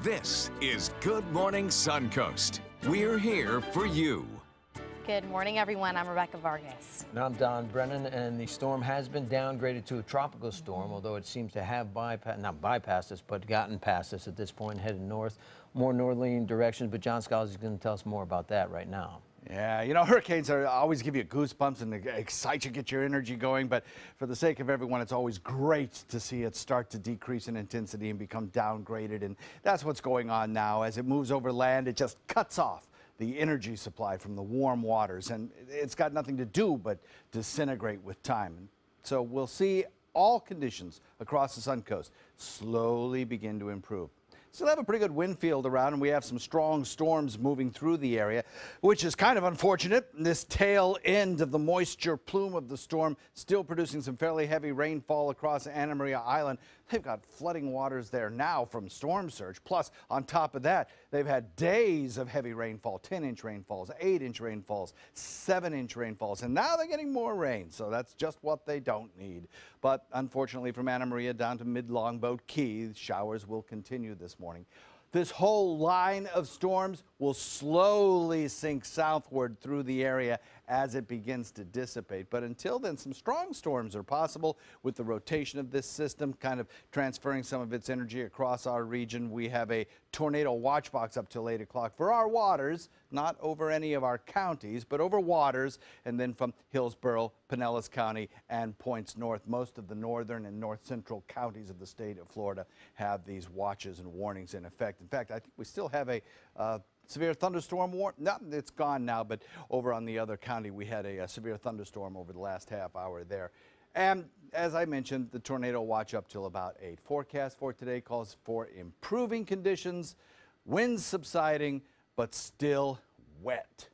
This is Good Morning Suncoast. We're here for you. Good morning, everyone. I'm Rebecca Vargas. And I'm Don Brennan, and the storm has been downgraded to a tropical storm, although it seems to have not bypassed us, but gotten past us at this point, headed north, more northerly directions. But John Scalzi is going to tell us more about that right now. Yeah, you know, hurricanes always give you goosebumps and excite you, get your energy going. But for the sake of everyone, it's always great to see it start to decrease in intensity and become downgraded. And that's what's going on now. As it moves over land, it just cuts off the energy supply from the warm waters. And it's got nothing to do but disintegrate with time. So we'll see all conditions across the Suncoast slowly begin to improve. Still have a pretty good wind field around, and we have some strong storms moving through the area, which is kind of unfortunate. This tail end of the moisture plume of the storm still producing some fairly heavy rainfall across Anna Maria Island. They've got flooding waters there now from storm surge. Plus, on top of that, they've had days of heavy rainfall, 10-inch rainfalls, 8-inch rainfalls, 7-inch rainfalls, and now they're getting more rain, so that's just what they don't need. But unfortunately, from Anna Maria down to mid-Longboat Key, showers will continue this morning. This whole line of storms will slowly sink southward through the area as it begins to dissipate. But until then, some strong storms are possible with the rotation of this system kind of transferring some of its energy across our region. We have a tornado watch box up till 8 o'clock for our waters, not over any of our counties, but over waters, and then from Hillsborough, Pinellas County, and points north. Most of the northern and north central counties of the state of Florida have these watches and warnings in effect. In fact, I think we still have a severe thunderstorm warning. No, it's gone now, but over on the other county, we had a severe thunderstorm over the last half hour there. And as I mentioned, the tornado watch up till about 8. Forecast for today calls for improving conditions, winds subsiding, but still wet.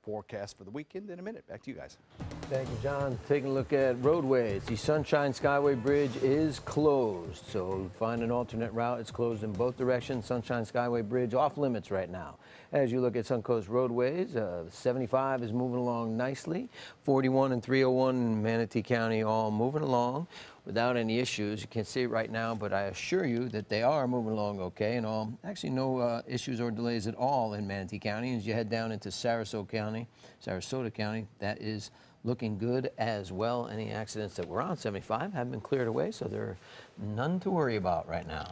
Forecast for the weekend in a minute. Back to you guys. Thank you, John. Taking a look at roadways. The Sunshine Skyway Bridge is closed, so find an alternate route. It's closed in both directions. Sunshine Skyway Bridge off limits right now. As you look at Suncoast roadways, 75 is moving along nicely. 41 and 301 in Manatee County all moving along without any issues. You can't see it right now, but I assure you that they are moving along okay and all. Actually, no issues or delays at all in Manatee County. As you head down into Sarasota County, that is looking good as well. Any accidents that were on 75 have been cleared away, so there are none to worry about right now.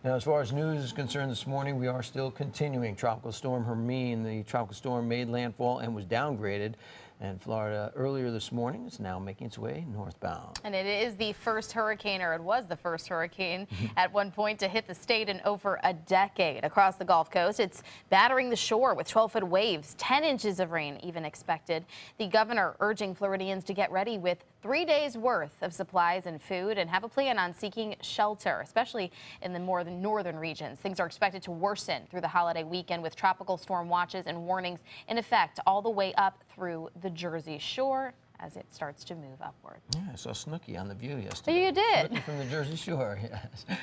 Now, as far as news is concerned this morning, we are still continuing. Tropical Storm Hermine, the tropical storm made landfall and was downgraded in Florida earlier this morning. It's now making its way northbound. And it is the first hurricane, or it was the first hurricane at one point to hit the state in over a decade. Across the Gulf Coast, it's battering the shore with 12-foot waves, 10 inches of rain even expected. The governor urging Floridians to get ready with 3 days worth of supplies and food and have a plan on seeking shelter, especially in the more northern regions. Things are expected to worsen through the holiday weekend with tropical storm watches and warnings in effect all the way up through the Jersey Shore as it starts to move upward. Yeah, I saw Snooki on The View yesterday. You did? Snooki from the Jersey Shore, yes. Yes.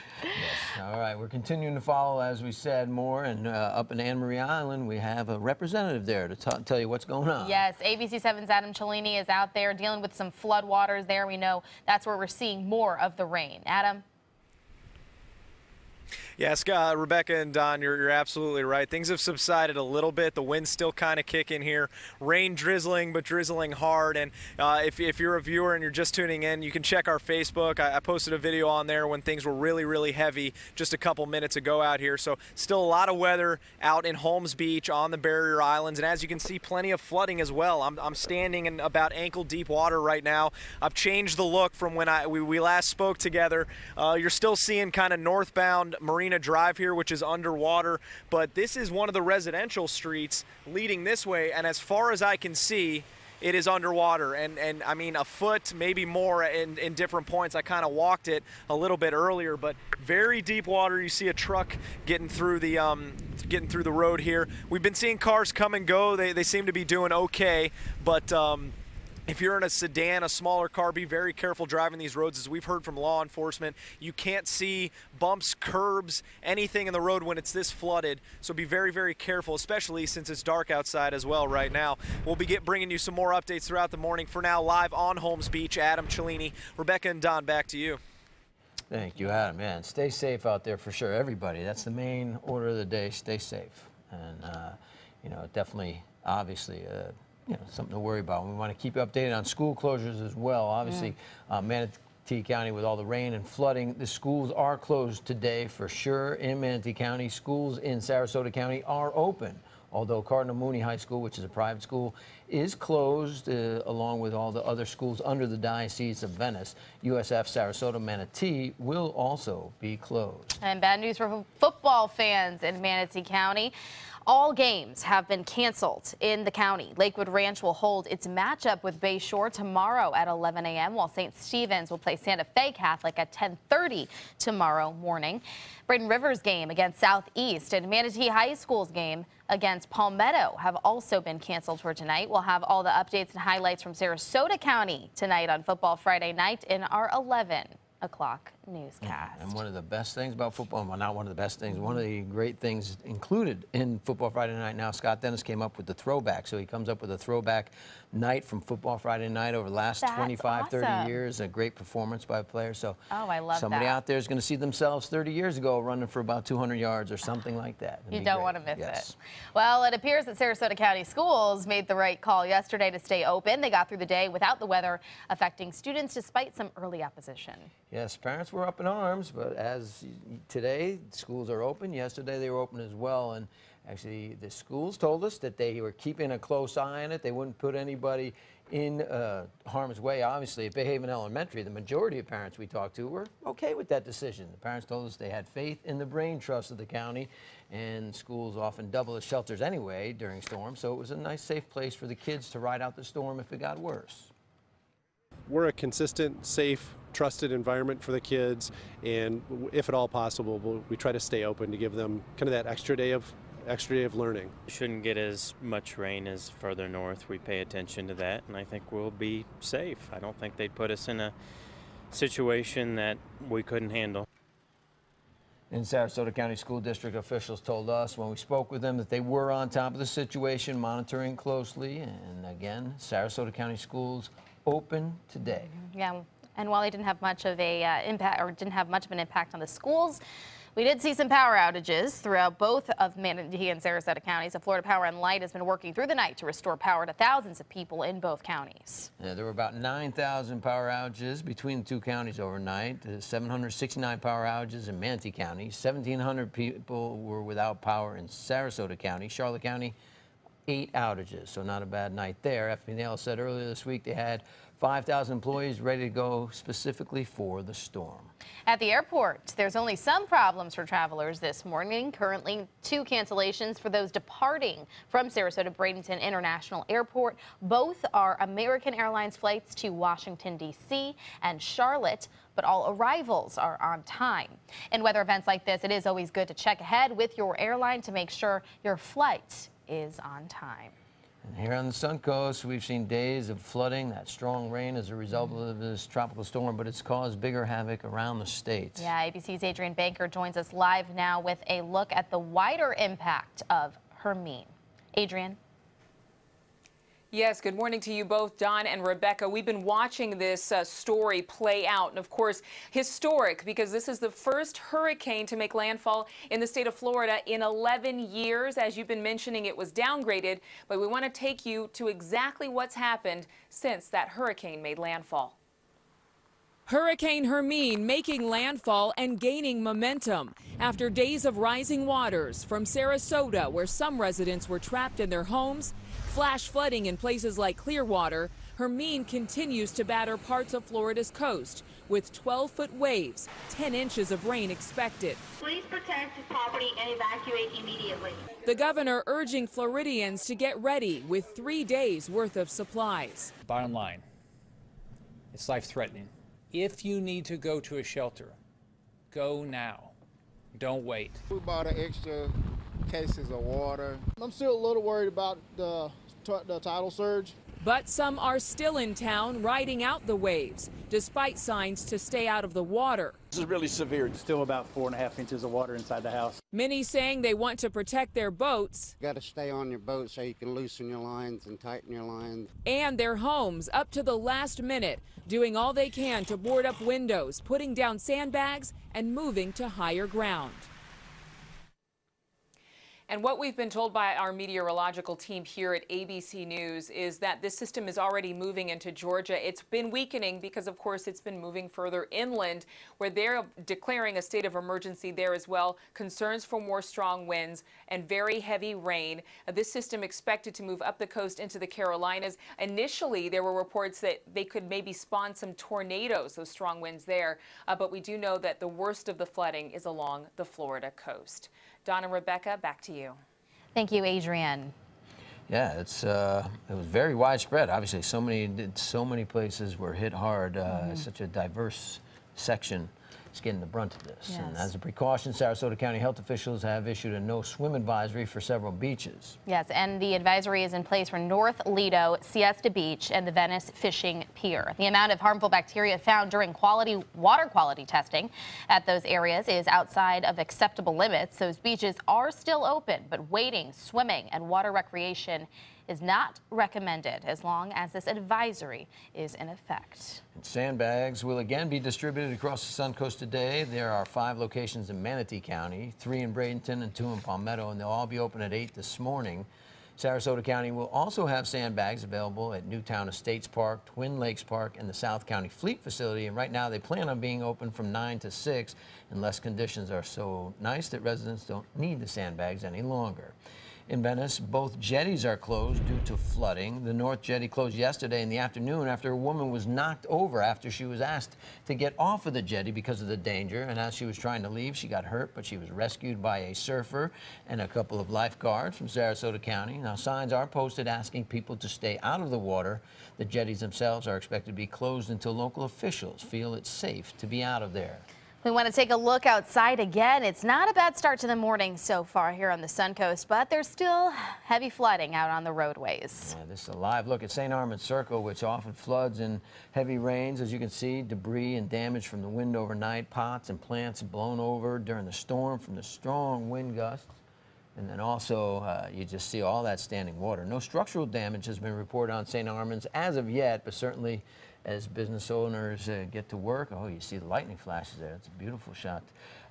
All right, we're continuing to follow, as we said, more. And up in Anna Maria Island, we have a representative there to tell you what's going on. Yes, ABC 7's Adam Cellini is out there dealing with some flood waters there. We know that's where we're seeing more of the rain. Adam? Yes, Rebecca and Don, you're absolutely right. Things have subsided a little bit. The wind's still kind of kicking here. Rain drizzling, but drizzling hard. And if you're a viewer and you're just tuning in, you can check our Facebook. I posted a video on there when things were really, really heavy just a couple minutes ago out here. So still a lot of weather out in Holmes Beach on the Barrier Islands. And as you can see, plenty of flooding as well. I'm standing in about ankle-deep water right now. I've changed the look from when we last spoke together. You're still seeing kind of northbound Marina Drive here, which is underwater, but this is one of the residential streets leading this way, and as far as I can see, it is underwater, and I mean a foot, maybe more in different points. I kind of walked it a little bit earlier, but very deep water. You see a truck getting through the road here. We've been seeing cars come and go. They seem to be doing okay, but if you're in a sedan, a smaller car, be very careful driving these roads. As we've heard from law enforcement, you can't see bumps, curbs, anything in the road when it's this flooded. So be very, very careful, especially since it's dark outside as well right now. We'll be bringing you some more updates throughout the morning. For now, live on Holmes Beach, Adam Cellini, Rebecca and Don, back to you. Thank you, Adam. Man, stay safe out there for sure. Everybody, that's the main order of the day. Stay safe, and you know, definitely, obviously, you know, something to worry about. We want to keep you updated on school closures as well. Obviously, Manatee County, with all the rain and flooding, the schools are closed today for sure in Manatee County. Schools in Sarasota County are open, although Cardinal Mooney High School, which is a private school, is closed, along with all the other schools under the Diocese of Venice. USF Sarasota Manatee will also be closed. And bad news for football fans in Manatee County. All games have been canceled in the county. Lakewood Ranch will hold its matchup with Bay Shore tomorrow at 11 a.m., while St. Stephen's will play Santa Fe Catholic at 10:30 tomorrow morning. Braden Rivers' game against Southeast and Manatee High School's game against Palmetto have also been canceled for tonight. We'll have all the updates and highlights from Sarasota County tonight on Football Friday night in our 11 o'clock newscast. And one of the best things about football, well, not one of the best things, one of the great things included in Football Friday Night now, Scott Dennis came up with the throwback. So he comes up with a throwback night from Football Friday Night over the last 25, 30 years. A great performance by a player. So I love somebody out there is going to see themselves 30 years ago running for about 200 yards or something like that. You don't want to miss it. Well, it appears that Sarasota County schools made the right call yesterday to stay open. They got through the day without the weather affecting students despite some early opposition. Yes, parents were up in arms, but as today, schools are open. Yesterday, they were open as well. And actually, the schools told us that they were keeping a close eye on it. They wouldn't put anybody in harm's way. Obviously, at Bay Haven Elementary, the majority of parents we talked to were okay with that decision. The parents told us they had faith in the brain trust of the county, and schools often double as shelters anyway during storms. So it was a nice, safe place for the kids to ride out the storm if it got worse. We're a consistent, safe, trusted environment for the kids, and if at all possible, we try to stay open to give them kind of that extra day of learning. Shouldn't get as much rain as further north. We pay attention to that, and I think we'll be safe. I don't think they'd put us in a situation that we couldn't handle. And Sarasota County School District officials told us when we spoke with them that they were on top of the situation, monitoring closely. And again, Sarasota County schools open today. Yeah, and while they didn't have much of a impact, or didn't have much of an impact on the schools, we did see some power outages throughout both of Manatee and Sarasota counties. The Florida Power and Light has been working through the night to restore power to thousands of people in both counties. Yeah, there were about 9,000 power outages between the two counties overnight. 769 power outages in Manatee County. 1,700 people were without power in Sarasota County. Charlotte County, 8 outages, so not a bad night there. FP&L said earlier this week they had 5,000 employees ready to go specifically for the storm. At the airport, there's only some problems for travelers this morning. Currently, 2 cancellations for those departing from Sarasota Bradenton International Airport. Both are American Airlines flights to Washington, D.C. and Charlotte, but all arrivals are on time. In weather events like this, it is always good to check ahead with your airline to make sure your flight is on time. And here on the Suncoast, we've seen days of flooding, that strong rain as a result of this tropical storm, but it's caused bigger havoc around the state. Yeah, ABC's Adrian Banker joins us live now with a look at the wider impact of Hermine. Adrian. Yes, good morning to you both, Don and Rebecca. We've been watching this story play out, and of course, historic, because this is the first hurricane to make landfall in the state of Florida in 11 years. As you've been mentioning, it was downgraded, but we want to take you to exactly what's happened since that hurricane made landfall. Hurricane Hermine making landfall and gaining momentum after days of rising waters from Sarasota, where some residents were trapped in their homes, flash flooding in places like Clearwater. Hermine continues to batter parts of Florida's coast with 12-foot waves, 10 inches of rain expected. Please protect your property and evacuate immediately. The governor urging Floridians to get ready with 3 days worth of supplies. Bottom line, it's life-threatening. If you need to go to a shelter, go now. Don't wait. We bought an extra cases of water. I'm still a little worried about the tidal surge. But some are still in town riding out the waves, despite signs to stay out of the water. This is really severe. Still about 4.5 inches of water inside the house. Many saying they want to protect their boats. You got to stay on your boat so you can loosen your lines and tighten your lines. And their homes up to the last minute, doing all they can to board up windows, putting down sandbags, and moving to higher ground. And what we've been told by our meteorological team here at ABC News is that this system is already moving into Georgia. It's been weakening because, of course, it's been moving further inland, where they're declaring a state of emergency there as well. Concerns for more strong winds and very heavy rain. This system expected to move up the coast into the Carolinas. Initially, there were reports that they could maybe spawn some tornadoes, those strong winds there. But we do know that the worst of the flooding is along the Florida coast. Don and Rebecca, back to you. Thank you, Adrienne. Yeah, it was very widespread. Obviously, so many places were hit hard. Such a diverse section is getting the brunt of this. Yes. And as a precaution, Sarasota County health officials have issued a no swim advisory for several beaches. Yes, and the advisory is in place for North Lido, Siesta Beach, and the Venice Fishing Pier. The amount of harmful bacteria found during water quality testing at those areas is outside of acceptable limits. Those beaches are still open, but wading, swimming, and water recreation is not recommended as long as this advisory is in effect. And sandbags will again be distributed across the Suncoast today. There are 5 locations in Manatee County, 3 in Bradenton and 2 in Palmetto, and they'll all be open at 8 this morning. Sarasota County will also have sandbags available at Newtown Estates Park, Twin Lakes Park, and the South County Fleet Facility. And right now they plan on being open from 9 to 6 unless conditions are so nice that residents don't need the sandbags any longer. In Venice, both jetties are closed due to flooding. The North Jetty closed yesterday in the afternoon after a woman was knocked over after she was asked to get off of the jetty because of the danger. And as she was trying to leave, she got hurt, but she was rescued by a surfer and a couple of lifeguards from Sarasota County. Now, signs are posted asking people to stay out of the water. The jetties themselves are expected to be closed until local officials feel it's safe to be out of there. We want to take a look outside again. It's not a bad start to the morning so far here on the Suncoast, but there's still heavy flooding out on the roadways. Yeah, this is a live look at St. Armand's Circle, which often floods in heavy rains. As you can see, debris and damage from the wind overnight, pots and plants blown over during the storm from the strong wind gusts. And then also, you just see all that standing water. No structural damage has been reported on St. Armand's as of yet, but certainly as business owners get to work, oh, you see the lightning flashes there. It's a beautiful shot.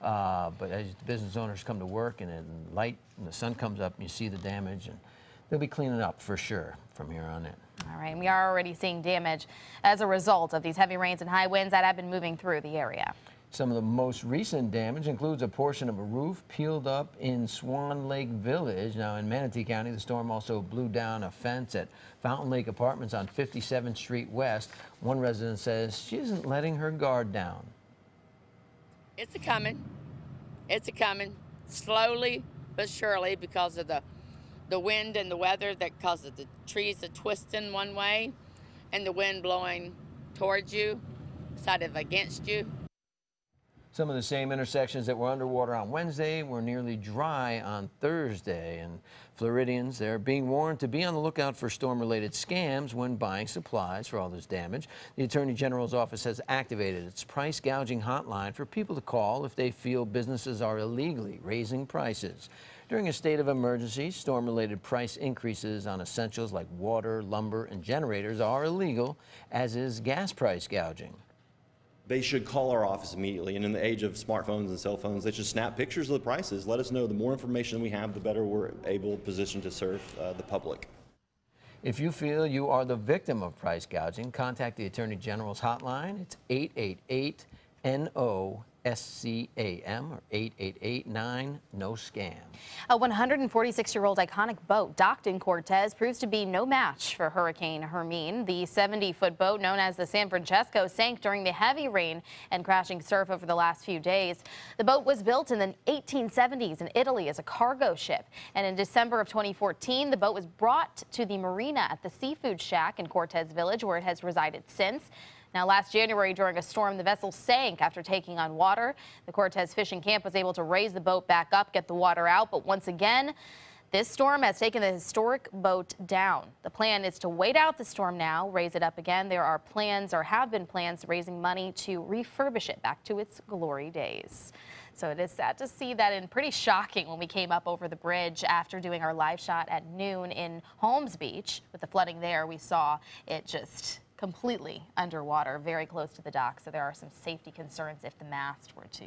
But as the business owners come to work and the sun comes up, and you see the damage, and they'll be cleaning up for sure from here on in. All right, we are already seeing damage as a result of these heavy rains and high winds that have been moving through the area. Some of the most recent damage includes a portion of a roof peeled up in Swan Lake Village. Now, in Manatee County, the storm also blew down a fence at Fountain Lake Apartments on 57th Street West. One resident says she isn't letting her guard down. It's a-coming. It's a-coming. Slowly but surely, because of the wind and the weather that causes the trees to twist in one way and the wind blowing towards you instead of against you. Some of the same intersections that were underwater on Wednesday were nearly dry on Thursday. And Floridians, they're being warned to be on the lookout for storm-related scams when buying supplies for all this damage. The Attorney General's office has activated its price gouging hotline for people to call if they feel businesses are illegally raising prices. During a state of emergency, storm-related price increases on essentials like water, lumber, and generators are illegal, as is gas price gouging. They should call our office immediately, and in the age of smartphones and cell phones, they should snap pictures of the prices. Let us know. The more information we have, the better we're able positioned to serve the public. If you feel you are the victim of price gouging, contact the Attorney General's hotline. It's 888-NO-SCAM or 888-9-NO-SCAM. A 146-year-old iconic boat docked in Cortez proves to be no match for Hurricane Hermine. The 70-foot boat known as the San Francesco sank during the heavy rain and crashing surf over the last few days. The boat was built in the 1870s in Italy as a cargo ship, and in December of 2014, the boat was brought to the marina at the Seafood Shack in Cortez Village, where it has resided since. Now, last January, during a storm, the vessel sank after taking on water. The Cortez Fishing Camp was able to raise the boat back up, get the water out, but once again, This storm has taken the historic boat down. The plan is to wait out the storm now, raise it up again. There are plans, or have been plans, raising money to refurbish it back to its glory days. So it is sad to see that, and pretty shocking when we came up over the bridge after doing our live shot at noon in Holmes Beach. With the flooding there, we saw it just completely underwater, very close to the dock. So there are some safety concerns if the mast were to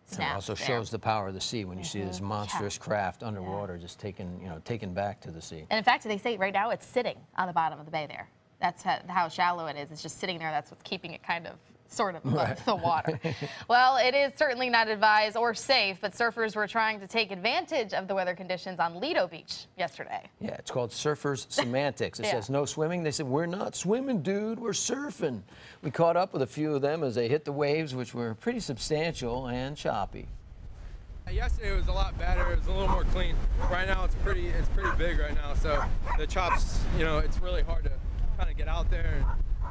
snap. It also there. shows the power of the sea when you see this monstrous craft underwater just taken back to the sea. And in fact, they say right now it's sitting on the bottom of the bay there. That's how shallow it is. It's just sitting there. That's what's keeping it kind of sort of above the water. Well, it is certainly not advised or safe, but surfers were trying to take advantage of the weather conditions on Lido Beach yesterday. Yeah, it's called surfers semantics. It says no swimming. They said, we're not swimming, dude, we're surfing. We caught up with a few of them as they hit the waves, which were pretty substantial and choppy. Yesterday was a lot better. It was a little more clean. Right now it's pretty big right now, so the chops, it's really hard to kind of get out there, and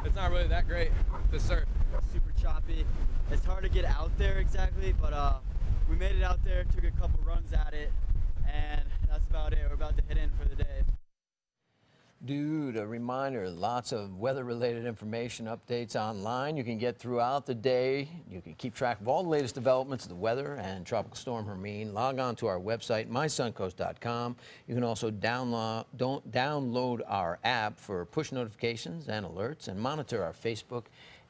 it's not really that great to surf. Super choppy. It's hard to get out there exactly, but we made it out there, took a couple runs at it, and that's about it. We're about to hit in for the day. Dude, a reminder, lots of weather-related information updates online you can get throughout the day. You can keep track of all the latest developments of the weather and Tropical Storm Hermine. Log on to our website, mysuncoast.com. You can also download our app for push notifications and alerts, and monitor our Facebook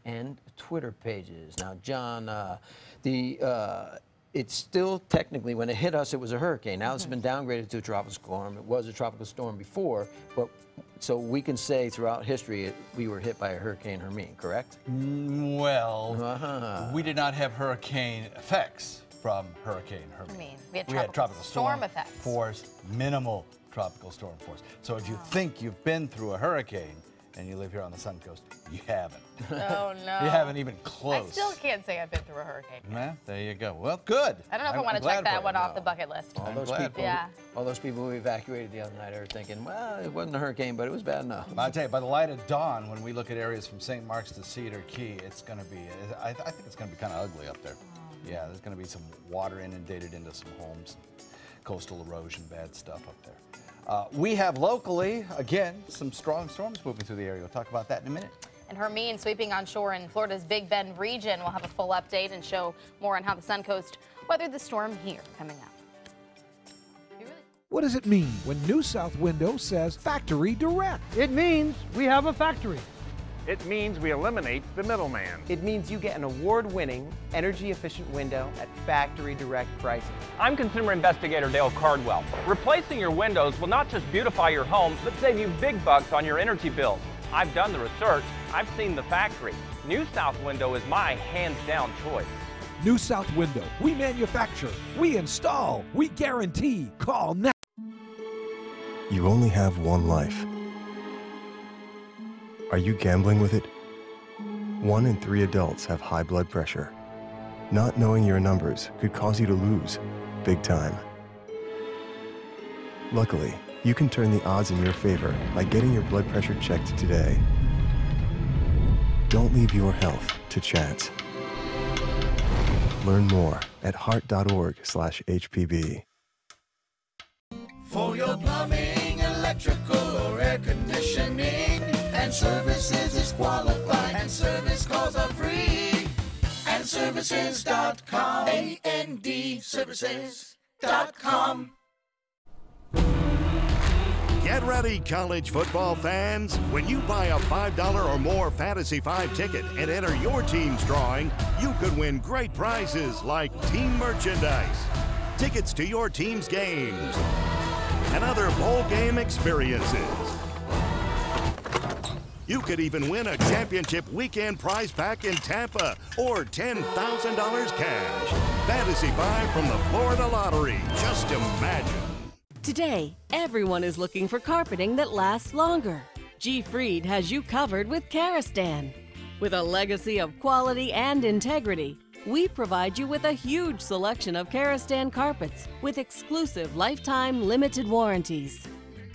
and Twitter pages. Now, John, it's still technically, when it hit us, it was a hurricane. Now it's been downgraded to a tropical storm. It was a tropical storm before, but so we can say throughout history we were hit by a Hurricane Hermine, correct? Well, we did not have hurricane effects from Hurricane Hermine. We had tropical storm effects. Force, minimal tropical storm force. So if you think you've been through a hurricane and you live here on the Suncoast, you haven't. Oh, no. You haven't even close. I still can't say I've been through a hurricane. Yeah, there you go. Well, good. I don't know if I want to check that one off the bucket list. All those people who evacuated the other night are thinking, well, it wasn't a hurricane, but it was bad enough. I'll tell you, by the light of dawn, when we look at areas from St. Mark's to Cedar Key, it's going to be, I think it's going to be kind of ugly up there. Yeah, there's going to be some water inundated into some homes, coastal erosion, bad stuff up there. We have locally, again, some strong storms moving through the area. We'll talk about that in a minute. And Hermine sweeping on shore in Florida's Big Bend region. We'll have a full update and show more on how the Suncoast weathered the storm here coming up. What does it mean when New South Window says Factory Direct? It means we have a factory. It means we eliminate the middleman. It means you get an award-winning, energy-efficient window at factory direct pricing. I'm consumer investigator Dale Cardwell. Replacing your windows will not just beautify your home, but save you big bucks on your energy bills. I've done the research. I've seen the factory. New South Window is my hands-down choice. New South Window. We manufacture, we install, we guarantee. Call now. You only have one life. Are you gambling with it? 1 in 3 adults have high blood pressure. Not knowing your numbers could cause you to lose, big time. Luckily, you can turn the odds in your favor by getting your blood pressure checked today. Don't leave your health to chance. Learn more at heart.org/HPB. For your plumbing, electrical, or air conditioning, and services is qualified, and service calls are free. And services.com, A-N-D, services.com. Get ready, college football fans. When you buy a $5 or more Fantasy 5 ticket and enter your team's drawing, you could win great prizes like team merchandise, tickets to your team's games, and other bowl game experiences. You could even win a championship weekend prize pack in Tampa or $10,000 cash. Fantasy 5 from the Florida Lottery. Just imagine. Today, everyone is looking for carpeting that lasts longer. G. Fried has you covered with Karastan. With a legacy of quality and integrity, we provide you with a huge selection of Karastan carpets with exclusive lifetime limited warranties.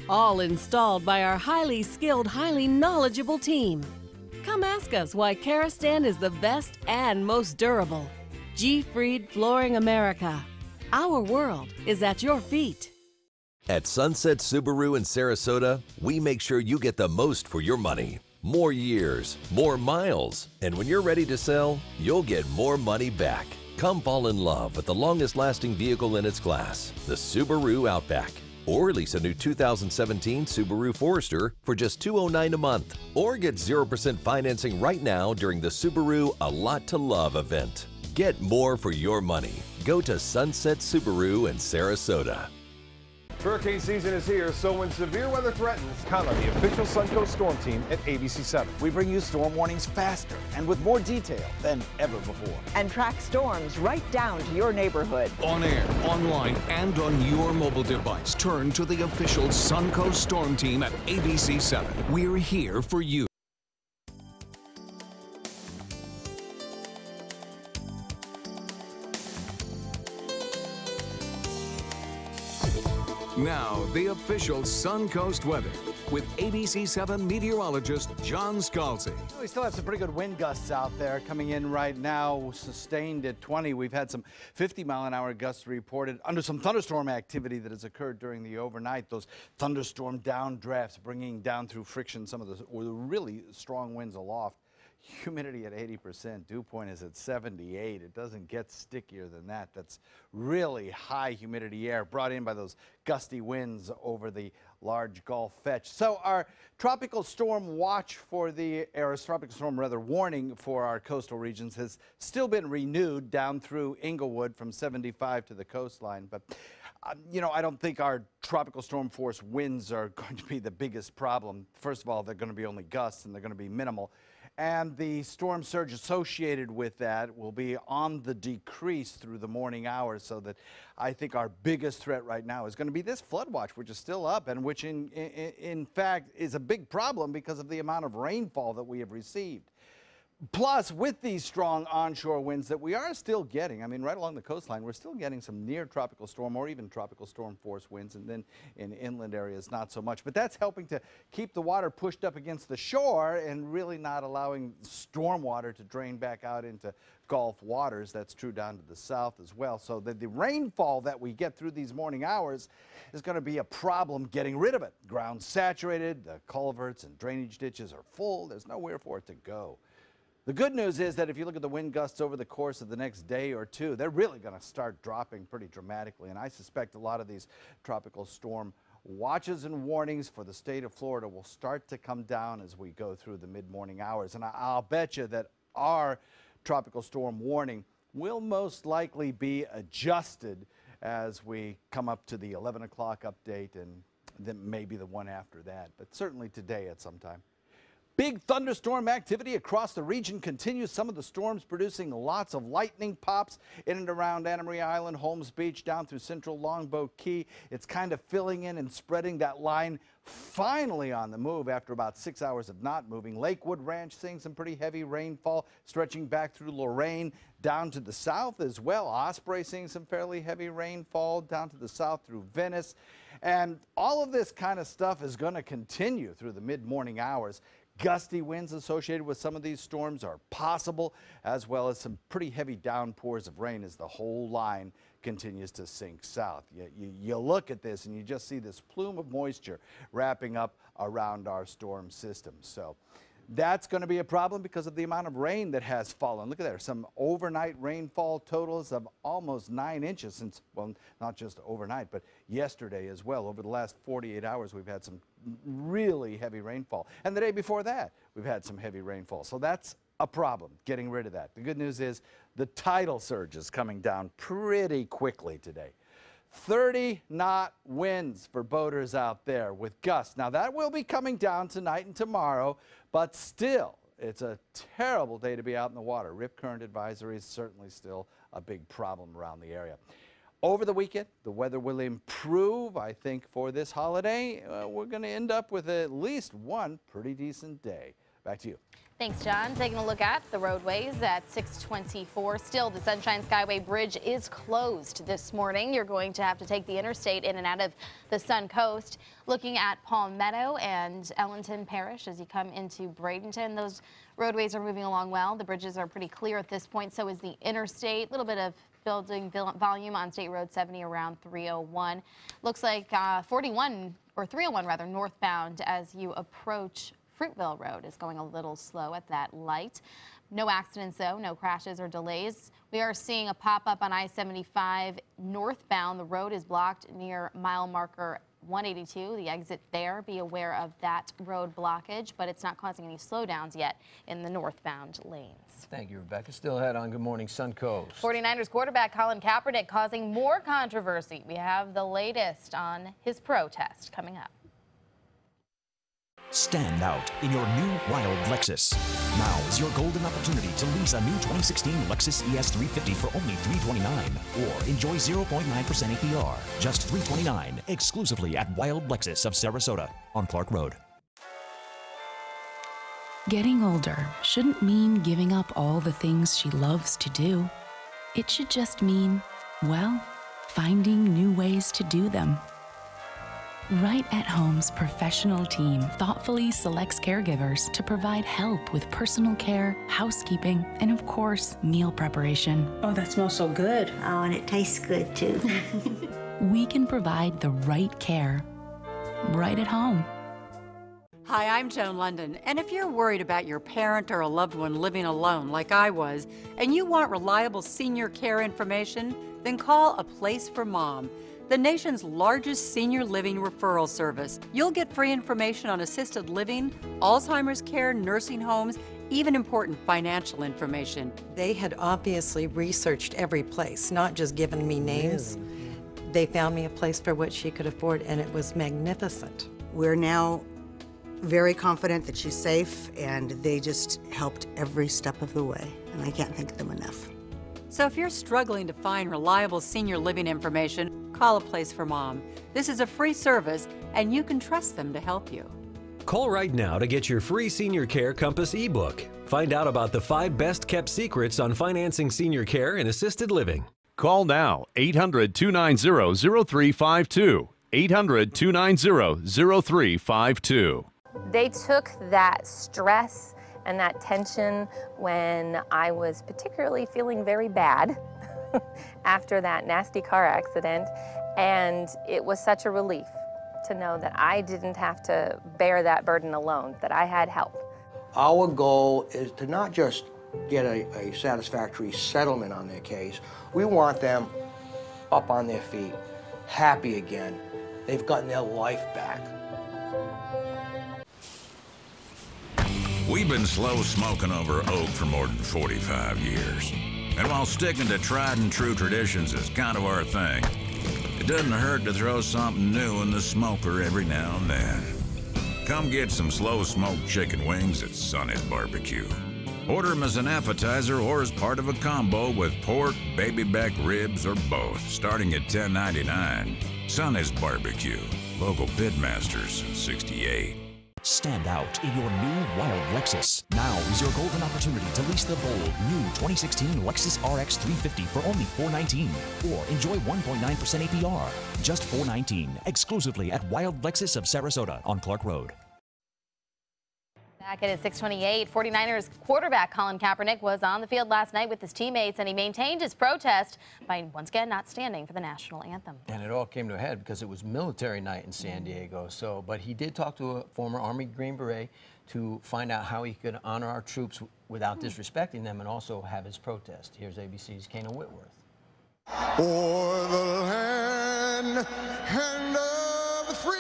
All installed by our highly skilled, highly knowledgeable team. Come ask us why Karastan is the best and most durable. G. Fried Flooring America. Our world is at your feet. At Sunset Subaru in Sarasota, we make sure you get the most for your money. More years, more miles, and when you're ready to sell, you'll get more money back. Come fall in love with the longest-lasting vehicle in its class, the Subaru Outback. Or lease a new 2017 Subaru Forester for just $209 a month. Or get 0% financing right now during the Subaru A Lot to Love event. Get more for your money. Go to Sunset Subaru in Sarasota. Hurricane season is here, so when severe weather threatens, count on the official Suncoast Storm Team at ABC7. We bring you storm warnings faster and with more detail than ever before. And track storms right down to your neighborhood. On air, online, and on your mobile device, turn to the official Suncoast Storm Team at ABC7. We're here for you. Now, the official Suncoast weather with ABC7 meteorologist John Scalzi. We still have some pretty good wind gusts out there coming in right now, sustained at 20. We've had some 50-mile-an-hour gusts reported under some thunderstorm activity that has occurred during the overnight. Those thunderstorm downdrafts bringing down through friction some of the really strong winds aloft. Humidity at 80%, dew point is at 78. It doesn't get stickier than that. That's really high humidity air brought in by those gusty winds over the large Gulf Fetch. So our tropical storm watch for the, or tropical storm rather, warning for our coastal regions has still been renewed down through Inglewood from 75 to the coastline. But you know, I don't think our tropical storm force winds are going to be the biggest problem. First of all, they're going to be only gusts and they're going to be minimal. And the storm surge associated with that will be on the decrease through the morning hours, so that I think our biggest threat right now is going to be this flood watch, which is still up and which in fact is a big problem because of the amount of rainfall that we have received. Plus, with these strong onshore winds that we are still getting, I mean, right along the coastline, we're still getting some near tropical storm or even tropical storm force winds, and then in inland areas, not so much. But that's helping to keep the water pushed up against the shore and really not allowing storm water to drain back out into Gulf waters. That's true down to the south as well. So the rainfall that we get through these morning hours is going to be a problem getting rid of it. Ground's saturated, the culverts and drainage ditches are full. There's nowhere for it to go. The good news is that if you look at the wind gusts over the course of the next day or two, they're really going to start dropping pretty dramatically. And I suspect a lot of these tropical storm watches and warnings for the state of Florida will start to come down as we go through the mid-morning hours. And I'll bet you that our tropical storm warning will most likely be adjusted as we come up to the 11 o'clock update and then maybe the one after that, but certainly today at some time. Big thunderstorm activity across the region continues. Some of the storms producing lots of lightning pops in and around Anna Maria Island, Holmes Beach, down through central Longboat Key. It's kind of filling in and spreading that line, finally on the move after about 6 hours of not moving. Lakewood Ranch seeing some pretty heavy rainfall stretching back through Lorraine down to the south as well. Osprey seeing some fairly heavy rainfall down to the south through Venice. And all of this kind of stuff is going to continue through the mid-morning hours. Gusty winds associated with some of these storms are possible, as well as some pretty heavy downpours of rain as the whole line continues to sink south. You look at this and you just see this plume of moisture wrapping up around our storm system. So that's going to be a problem because of the amount of rain that has fallen. Look at there, some overnight rainfall totals of almost 9 inches since, well, not just overnight, but yesterday as well. Over the last 48 hours, we've had some really heavy rainfall. And the day before that, we've had some heavy rainfall. So that's a problem, getting rid of that. The good news is the tidal surge is coming down pretty quickly today. 30-knot winds for boaters out there with gusts. Now, that will be coming down tonight and tomorrow, but still, it's a terrible day to be out in the water. Rip current advisory is certainly still a big problem around the area. Over the weekend, the weather will improve. I think for this holiday, we're going to end up with at least one pretty decent day. Back to you. Thanks, John. Taking a look at the roadways at 624. Still, the Sunshine Skyway Bridge is closed this morning. You're going to have to take the interstate in and out of the Suncoast. Looking at Palmetto and Ellenton Parish as you come into Bradenton, those roadways are moving along well. The bridges are pretty clear at this point. So is the interstate. A little bit of building volume on State Road 70 around 301. Looks like 301 rather, northbound as you approach Fruitville Road is going a little slow at that light. No accidents though, no crashes or delays. We are seeing a pop-up on I-75 northbound. The road is blocked near mile marker 182, the exit there. Be aware of that road blockage, but it's not causing any slowdowns yet in the northbound lanes. Thank you, Rebecca. Still ahead on Good Morning Suncoast. 49ers quarterback Colin Kaepernick causing more controversy. We have the latest on his protest coming up. Stand out in your new wild Lexus. Now is your golden opportunity to lease a new 2016 Lexus ES350 for only $329, or enjoy 0.9% APR, just $329, exclusively at Wild Lexus of Sarasota on Clark Road. Getting older shouldn't mean giving up all the things she loves to do. It should just mean, well, finding new ways to do them. Right at Home's professional team thoughtfully selects caregivers to provide help with personal care, housekeeping, and of course, meal preparation. Oh, that smells so good. Oh, and it tastes good too. We can provide the right care right at home. Hi, I'm Joan London, and if you're worried about your parent or a loved one living alone like I was, and you want reliable senior care information, then call A Place for Mom, the nation's largest senior living referral service. You'll get free information on assisted living, Alzheimer's care, nursing homes, even important financial information. They had obviously researched every place, not just given me names. They found me a place for what she could afford, and it was magnificent. We're now very confident that she's safe, and they just helped every step of the way, and I can't thank them enough. So if you're struggling to find reliable senior living information, call A Place for Mom. This is a free service, and you can trust them to help you. Call right now to get your free Senior Care Compass ebook. Find out about the 5 best-kept secrets on financing senior care and assisted living. Call now, 800-290-0352. 800-290-0352. They took that stress and that tension when I was particularly feeling very bad after that nasty car accident, and it was such a relief to know that I didn't have to bear that burden alone, that I had help. Our goal is to not just get a satisfactory settlement on their case. We want them up on their feet, happy again. They've gotten their life back. We've been slow smoking over oak for more than 45 years. And while sticking to tried and true traditions is kind of our thing, it doesn't hurt to throw something new in the smoker every now and then. Come get some slow smoked chicken wings at Sonny's Barbecue. Order them as an appetizer or as part of a combo with pork, baby back ribs, or both, starting at $10.99. Sonny's Barbecue, local pitmasters since '68. Stand out in your new wild Lexus. Now is your golden opportunity to lease the bold new 2016 Lexus RX 350 for only $419, or enjoy 1.9% APR, just $419, exclusively at Wild Lexus of Sarasota on Clark Road. Back at 6:28, 49ers quarterback Colin Kaepernick was on the field last night with his teammates, and he maintained his protest by once again not standing for the national anthem. And it all came to a head because it was military night in San Diego. But he did talk to a former Army Green Beret to find out how he could honor our troops without disrespecting them and also have his protest. Here's ABC's Kana Whitworth. For the land and of the free.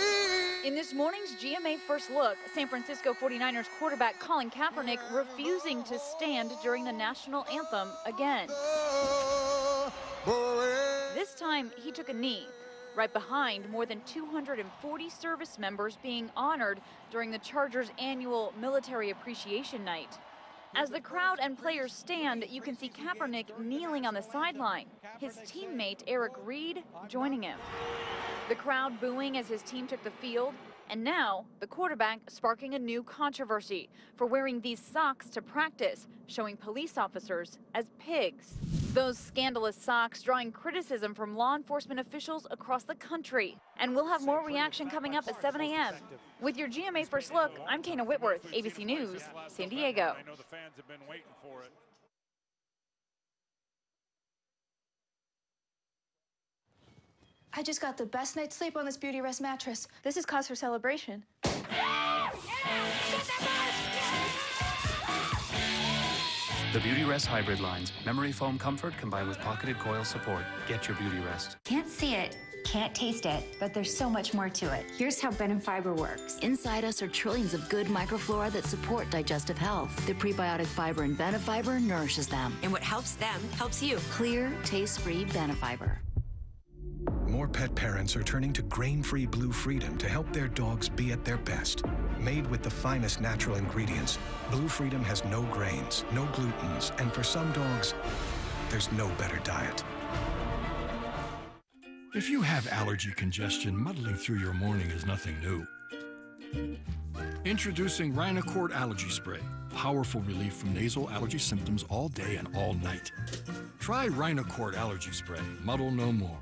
In this morning's GMA First Look, San Francisco 49ers quarterback Colin Kaepernick refusing to stand during the national anthem again. This time, he took a knee, right behind more than 240 service members being honored during the Chargers' annual Military Appreciation Night. As the crowd and players stand, you can see Kaepernick kneeling on the sideline, his teammate Eric Reed joining him. The crowd booing as his team took the field, and now the quarterback sparking a new controversy for wearing these socks to practice, showing police officers as pigs. Those scandalous socks drawing criticism from law enforcement officials across the country. And we'll have more reaction coming up at 7 a.m. With your GMA First Look, I'm Kana Whitworth, ABC News, San Diego. I know the fans have been waiting for it. I just got the best night's sleep on this Beauty Rest mattress. This is cause for celebration. The Beauty Rest Hybrid lines. Memory foam comfort combined with pocketed coil support. Get your Beauty Rest. Can't see it, can't taste it, but there's so much more to it. Here's how Benefiber works. Inside us are trillions of good microflora that support digestive health. The prebiotic fiber in Benefiber nourishes them. And what helps them helps you. Clear, taste-free Benefiber. More pet parents are turning to grain-free Blue Freedom to help their dogs be at their best. Made with the finest natural ingredients, Blue Freedom has no grains, no glutens, and for some dogs, there's no better diet. If you have allergy congestion, muddling through your morning is nothing new. Introducing Rhinocort Allergy Spray. Powerful relief from nasal allergy symptoms all day and all night. Try Rhinocort Allergy Spray. Muddle no more.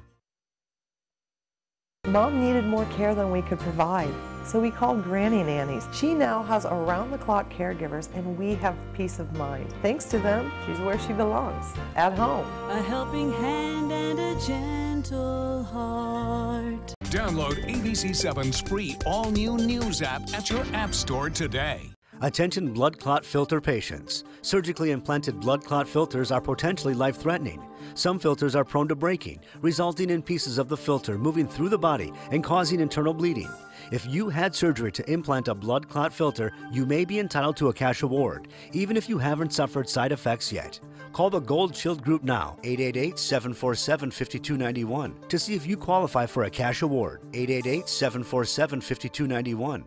Mom needed more care than we could provide, so we called Granny Nannies. She now has around-the-clock caregivers, and we have peace of mind. Thanks to them, she's where she belongs, at home. A helping hand and a gentle heart. Download ABC7's free all-new news app at your app store today. Attention blood clot filter patients. Surgically implanted blood clot filters are potentially life-threatening. Some filters are prone to breaking, resulting in pieces of the filter moving through the body and causing internal bleeding. If you had surgery to implant a blood clot filter, you may be entitled to a cash award, even if you haven't suffered side effects yet. Call the Gold Shield Group now, 888-747-5291, to see if you qualify for a cash award, 888-747-5291.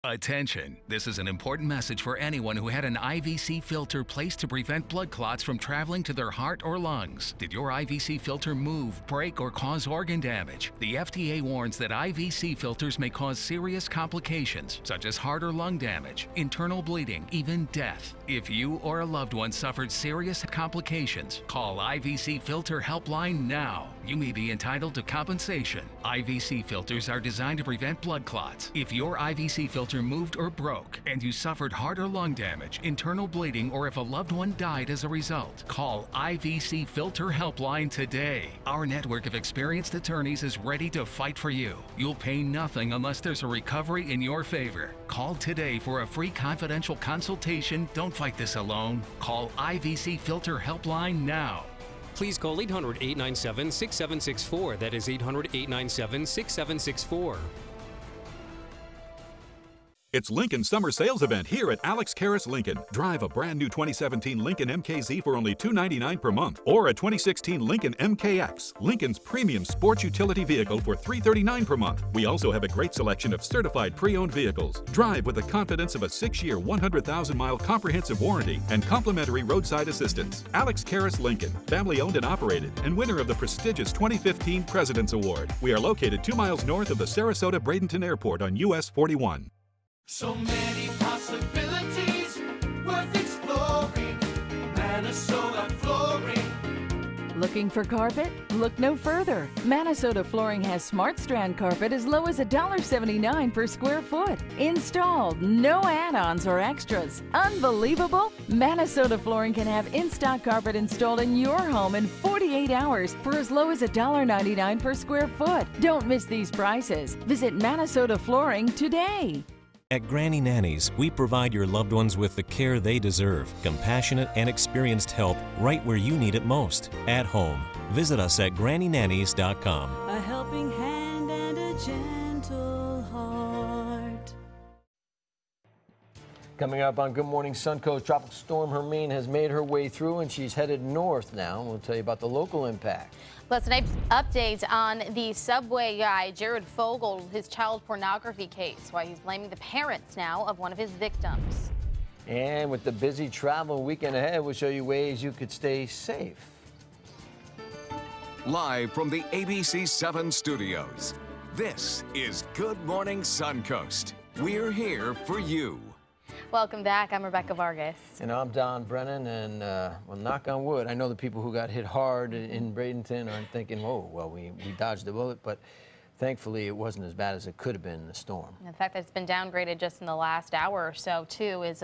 Attention, this is an important message for anyone who had an IVC filter placed to prevent blood clots from traveling to their heart or lungs. Did your IVC filter move, break, or cause organ damage? The FDA warns that IVC filters may cause serious complications, such as heart or lung damage, internal bleeding, even death. If you or a loved one suffered serious complications, call IVC Filter Helpline now. You may be entitled to compensation. IVC filters are designed to prevent blood clots. If your IVC filter moved or broke and you suffered heart or lung damage, internal bleeding, or if a loved one died as a result, call IVC Filter Helpline today. Our network of experienced attorneys is ready to fight for you. You'll pay nothing unless there's a recovery in your favor. Call today for a free confidential consultation. Don't fight this alone. Call IVC Filter Helpline now. Please call 800-897-6764. That is 800-897-6764. It's Lincoln's summer sales event here at Alex Karras Lincoln. Drive a brand new 2017 Lincoln MKZ for only $299 per month, or a 2016 Lincoln MKX, Lincoln's premium sports utility vehicle, for $339 per month. We also have a great selection of certified pre-owned vehicles. Drive with the confidence of a 6-year, 100,000-mile comprehensive warranty and complimentary roadside assistance. Alex Karras Lincoln, family owned and operated, and winner of the prestigious 2015 President's Award. We are located 2 miles north of the Sarasota-Bradenton Airport on US 41. So many possibilities worth exploring. Minnesota Flooring. Looking for carpet? Look no further. Minnesota Flooring has Smart Strand carpet as low as $1.79 per square foot. Installed, no add-ons or extras. Unbelievable? Minnesota Flooring can have in-stock carpet installed in your home in 48 hours for as low as $1.99 per square foot. Don't miss these prices. Visit Minnesota Flooring today. At Granny Nannies, we provide your loved ones with the care they deserve, compassionate and experienced help right where you need it most, at home. Visit us at grannynannies.com. A helping hand and a gentle heart. Coming up on Good Morning Suncoast, Tropical Storm Hermine has made her way through and she's headed north now. We'll tell you about the local impact. Plus, an update on the subway guy, Jared Fogle, his child pornography case, why he's blaming the parents now of one of his victims. And with the busy travel weekend ahead, we'll show you ways you could stay safe. Live from the ABC7 studios, this is Good Morning Suncoast. We're here for you. Welcome back. I'm Rebecca Vargas. And I'm Don Brennan, and well, knock on wood, I know the people who got hit hard in Bradenton aren't thinking, whoa, well, we dodged the bullet, but thankfully it wasn't as bad as it could have been in the storm. And the fact that it's been downgraded just in the last hour or so, too, is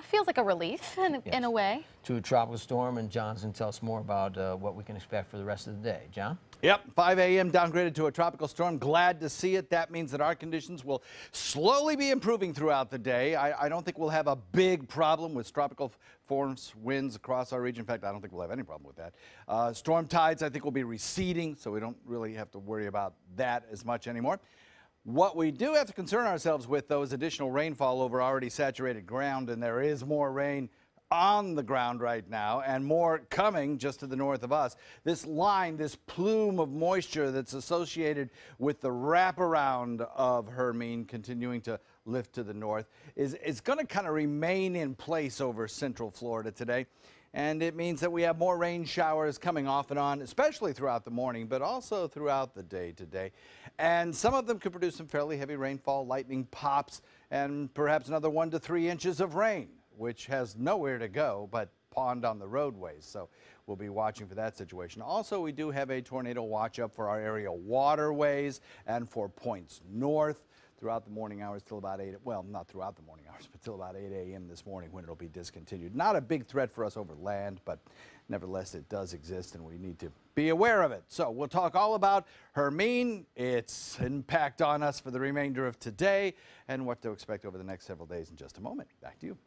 feels like a relief in a way. To a tropical storm, and John's going to tell us more about what we can expect for the rest of the day. John? Yep, 5 a.m. downgraded to a tropical storm. Glad to see it. That means that our conditions will slowly be improving throughout the day. I don't think we'll have a big problem with tropical force winds across our region. In fact, I don't think we'll have any problem with that. Storm tides, I think, will be receding, so we don't really have to worry about that as much anymore. What we do have to concern ourselves with, though, is additional rainfall over already saturated ground, and there is more rain on the ground right now and more coming just to the north of us. This line, this plume of moisture that's associated with the wraparound of Hermine continuing to lift to the north is going to kind of remain in place over central Florida today. And it means that we have more rain showers coming off and on, especially throughout the morning, but also throughout the day today. And some of them could produce some fairly heavy rainfall, lightning pops, and perhaps another 1 to 3 inches of rain, which has nowhere to go but pond on the roadways. So we'll be watching for that situation. Also, we do have a tornado watch up for our area waterways and for points north throughout the morning hours till about 8, well, not throughout the morning hours, but till about 8 a.m. this morning when it'll be discontinued. Not a big threat for us over land, but nevertheless, it does exist and we need to be aware of it. So we'll talk all about Hermine, its impact on us for the remainder of today, and what to expect over the next several days in just a moment. Back to you.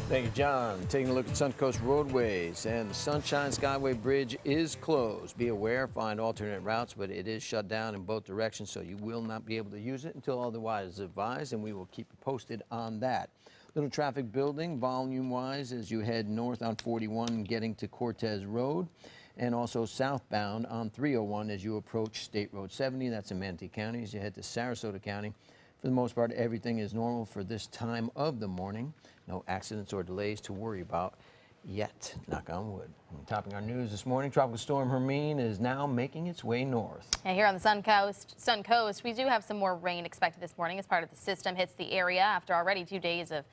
Thank you, John. Taking a look at Suncoast roadways, and the Sunshine Skyway Bridge is closed. Be aware, find alternate routes, but it is shut down in both directions, so you will not be able to use it until otherwise advised, and we will keep you posted on that. Little traffic building volume-wise as you head north on 41 getting to Cortez Road, and also southbound on 301 as you approach State Road 70. That's in Manatee County. As you head to Sarasota County, for the most part, everything is normal for this time of the morning. No accidents or delays to worry about yet, knock on wood. And topping our news this morning, Tropical Storm Hermine is now making its way north. And here on the Suncoast, we do have some more rain expected this morning as part of the system hits the area after already 2 days of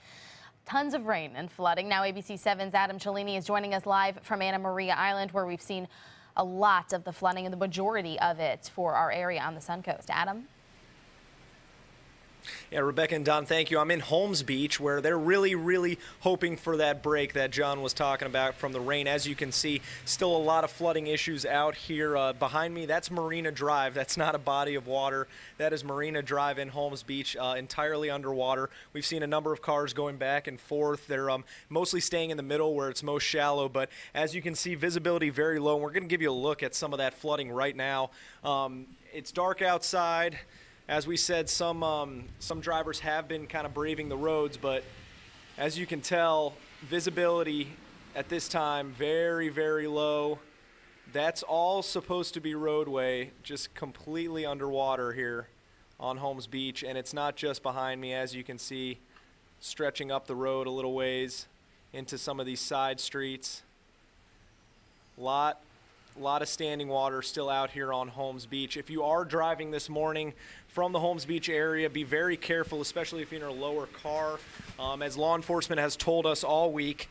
tons of rain and flooding. Now ABC 7's Adam Cellini is joining us live from Anna Maria Island, where we've seen a lot of the flooding and the majority of it for our area on the Suncoast. Adam? Yeah, Rebecca and Don, thank you. I'm in Holmes Beach, where they're really hoping for that break that John was talking about from the rain. As you can see, still a lot of flooding issues out here. Behind me, that's Marina Drive. That's not a body of water. That is Marina Drive in Holmes Beach, entirely underwater. We've seen a number of cars going back and forth. They're mostly staying in the middle where it's most shallow, but as you can see, visibility very low. And we're going to give you a look at some of that flooding right now. It's dark outside. As we said, some drivers have been kind of braving the roads, but as you can tell, visibility at this time very low. That's all supposed to be roadway, just completely underwater here on Holmes Beach, and it's not just behind me, as you can see, stretching up the road a little ways into some of these side streets. Lot of standing water still out here on Holmes Beach. If you are driving this morning from the Holmes Beach area, be very careful, especially if you're in a lower car. As law enforcement has told us all week,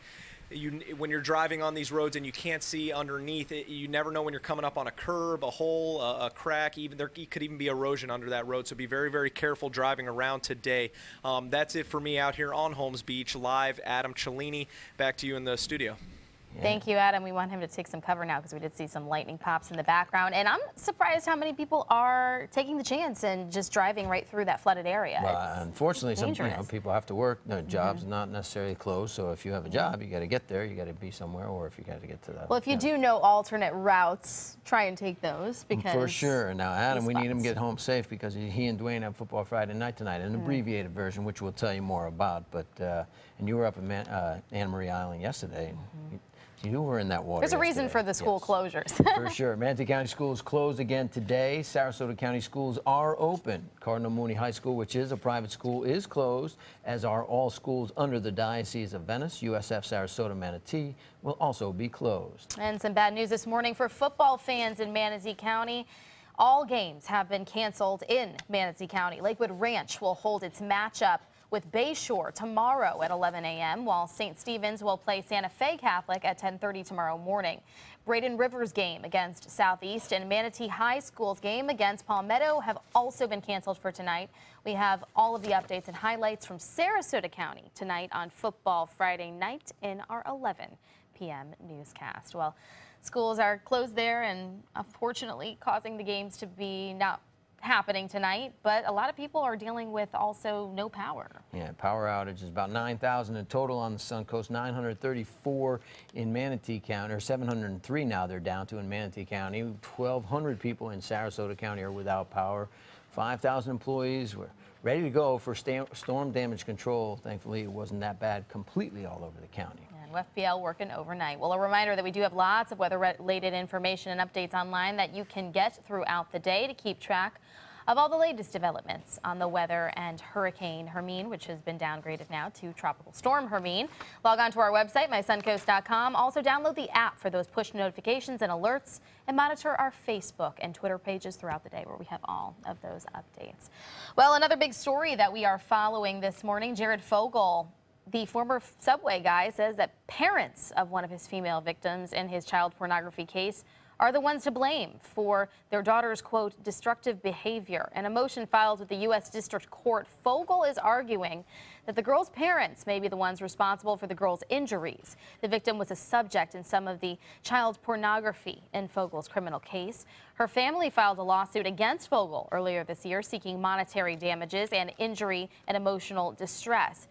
when you're driving on these roads and you can't see underneath it, you never know when you're coming up on a curb, a hole, a crack. Even there could even be erosion under that road, so be very careful driving around today. That's it for me out here on Holmes Beach live. Adam Cellini, back to you in the studio. Yeah. Thank you, Adam. We want him to take some cover now because we did see some lightning pops in the background. And I'm surprised how many people are taking the chance and just driving right through that flooded area. Well, unfortunately, some people have to work. Their jobs not necessarily closed. So if you have a job, you got to get there. You got to be somewhere, or if you got to get to that. Well, if you do know alternate routes, try and take those because for sure. Now, Adam, we need him to get home safe because he and Dwayne have football Friday night tonight, an abbreviated version, which we'll tell you more about. But and you were up in Anna Maria Island yesterday. You were in that water. There's a reason for the school closures. For sure. Manatee County Schools closed again today. Sarasota County Schools are open. Cardinal Mooney High School, which is a private school, is closed, as are all schools under the Diocese of Venice. USF Sarasota Manatee will also be closed. And some bad news this morning for football fans in Manatee County. All games have been canceled in Manatee County. Lakewood Ranch will hold its matchup with Bayshore tomorrow at 11 a.m., while St. Stephen's will play Santa Fe Catholic at 10:30 tomorrow morning. Braden Rivers' game against Southeast and Manatee High School's game against Palmetto have also been canceled for tonight. We have all of the updates and highlights from Sarasota County tonight on Football Friday night in our 11 p.m. newscast. Well, Schools are closed there and unfortunately causing the games to be not happening tonight, but a lot of people are dealing with also no power. Yeah, power outage is about 9,000 in total on the Suncoast, 934 in Manatee County, or 703 now they're down to in Manatee County. 1,200 people in Sarasota County are without power. 5,000 employees were ready to go for storm damage control. Thankfully, it wasn't that bad completely all over the county. And FPL working overnight. Well, a reminder that we do have lots of weather-related information and updates online that you can get throughout the day to keep track of all the latest developments on the weather and Hurricane Hermine, which has been downgraded now to Tropical Storm Hermine. Log on to our website, mysuncoast.com. Also download the app for those push notifications and alerts, and monitor our Facebook and Twitter pages throughout the day where we have all of those updates. Well, another big story that we are following this morning, Jared Fogle, the former Subway guy, says that parents of one of his female victims in his child pornography case are the ones to blame for their daughter's, quote, destructive behavior. In a motion filed with the U.S. District Court, Fogle is arguing that the girl's parents may be the ones responsible for the girl's injuries. The victim was a subject in some of the child pornography in Fogle's criminal case. Her family filed a lawsuit against Fogle earlier this year, seeking monetary damages and injury and emotional distress.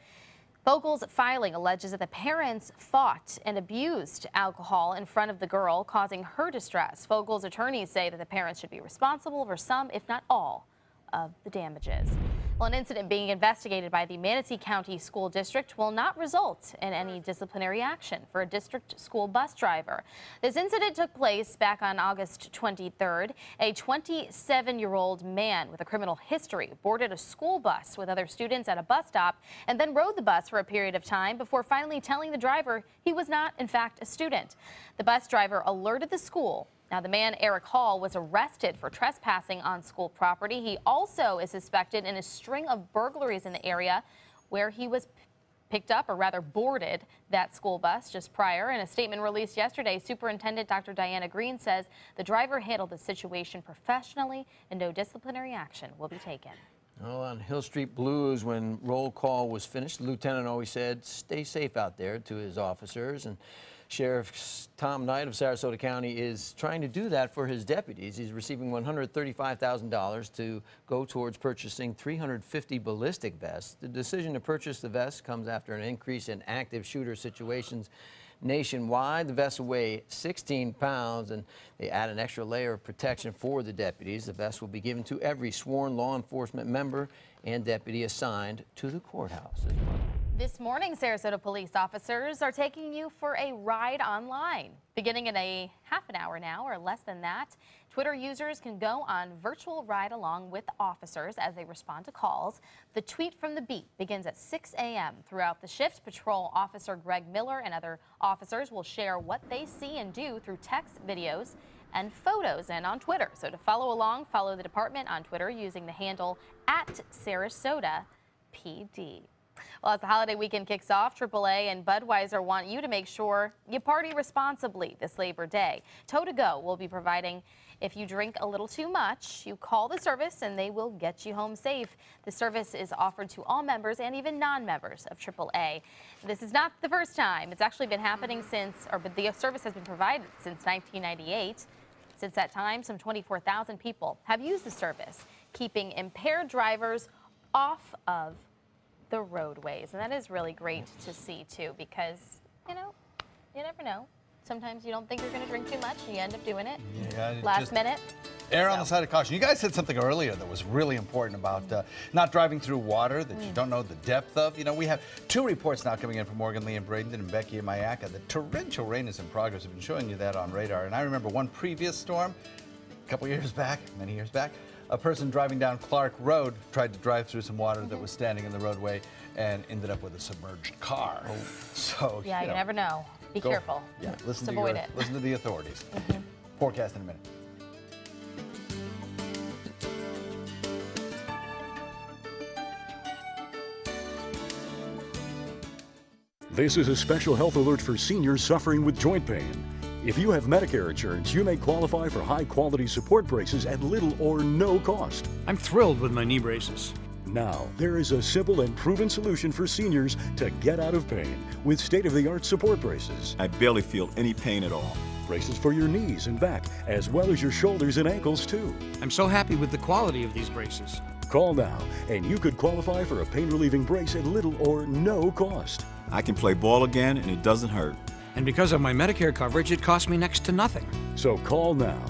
Fogle's filing alleges that the parents fought and abused alcohol in front of the girl, causing her distress. Fogle's attorneys say that the parents should be responsible for some, if not all, of the damages. Well, an incident being investigated by the Manatee County School District will not result in any disciplinary action for a district school bus driver. This incident took place back on August 23rd. A 27-year-old man with a criminal history boarded a school bus with other students at a bus stop and then rode the bus for a period of time before finally telling the driver he was not, in fact, a student. The bus driver alerted the school. Now, the man, Eric Hall, was arrested for trespassing on school property. He also is suspected in a string of burglaries in the area where he was picked up, or rather boarded, that school bus just prior. In a statement released yesterday, Superintendent Dr. Diana Green says the driver handled the situation professionally and no disciplinary action will be taken. Well, on Hill Street Blues, when roll call was finished, the lieutenant always said, stay safe out there to his officers. And Sheriff Tom Knight of Sarasota County is trying to do that for his deputies. He's receiving $135,000 to go towards purchasing 350 ballistic vests. The decision to purchase the vests comes after an increase in active shooter situations nationwide. The vests weigh 16 pounds, and they add an extra layer of protection for the deputies. The vests will be given to every sworn law enforcement member and deputy assigned to the courthouse as well. This morning, Sarasota police officers are taking you for a ride online. Beginning in a half an hour now, or less than that, Twitter users can go on virtual ride along with officers as they respond to calls. The Tweet from the Beat begins at 6 a.m. Throughout the shift, Patrol Officer Greg Miller and other officers will share what they see and do through text, videos, and photos, and on Twitter. So to follow along, follow the department on Twitter using the handle @Sarasota PD. Well, as the holiday weekend kicks off, AAA and Budweiser want you to make sure you party responsibly this Labor Day. Tow to Go will be providing if you drink a little too much. You call the service and they will get you home safe. The service is offered to all members and even non-members of AAA. This is not the first time. It's actually been happening since, but the service has been provided since 1998. Since that time, some 24,000 people have used the service, keeping impaired drivers off of the roadways. And that is really great to see too, because you never know. Sometimes you don't think you're going to drink too much and you end up doing it last minute. Err on the side of caution. You guys said something earlier that was really important about not driving through water that you don't know the depth of. You know, we have 2 reports now coming in from Morgan Lee and Bradenton and Becky and Mayaca. The torrential rain is in progress. We've been showing you that on radar. And I remember one previous storm, a couple years back, many years back, a person driving down Clark Road tried to drive through some water that was standing in the roadway and ended up with a submerged car. So yeah, you never know. Be careful. Yeah, listen to the authorities. Forecast in a minute. This is a special health alert for seniors suffering with joint pain. If you have Medicare insurance, you may qualify for high-quality support braces at little or no cost. I'm thrilled with my knee braces. Now, there is a simple and proven solution for seniors to get out of pain with state-of-the-art support braces. I barely feel any pain at all. braces for your knees and back, as well as your shoulders and ankles, too. I'm so happy with the quality of these braces. Call now, and you could qualify for a pain-relieving brace at little or no cost. I can play ball again, and it doesn't hurt. And because of my Medicare coverage, it costs me next to nothing. So call now.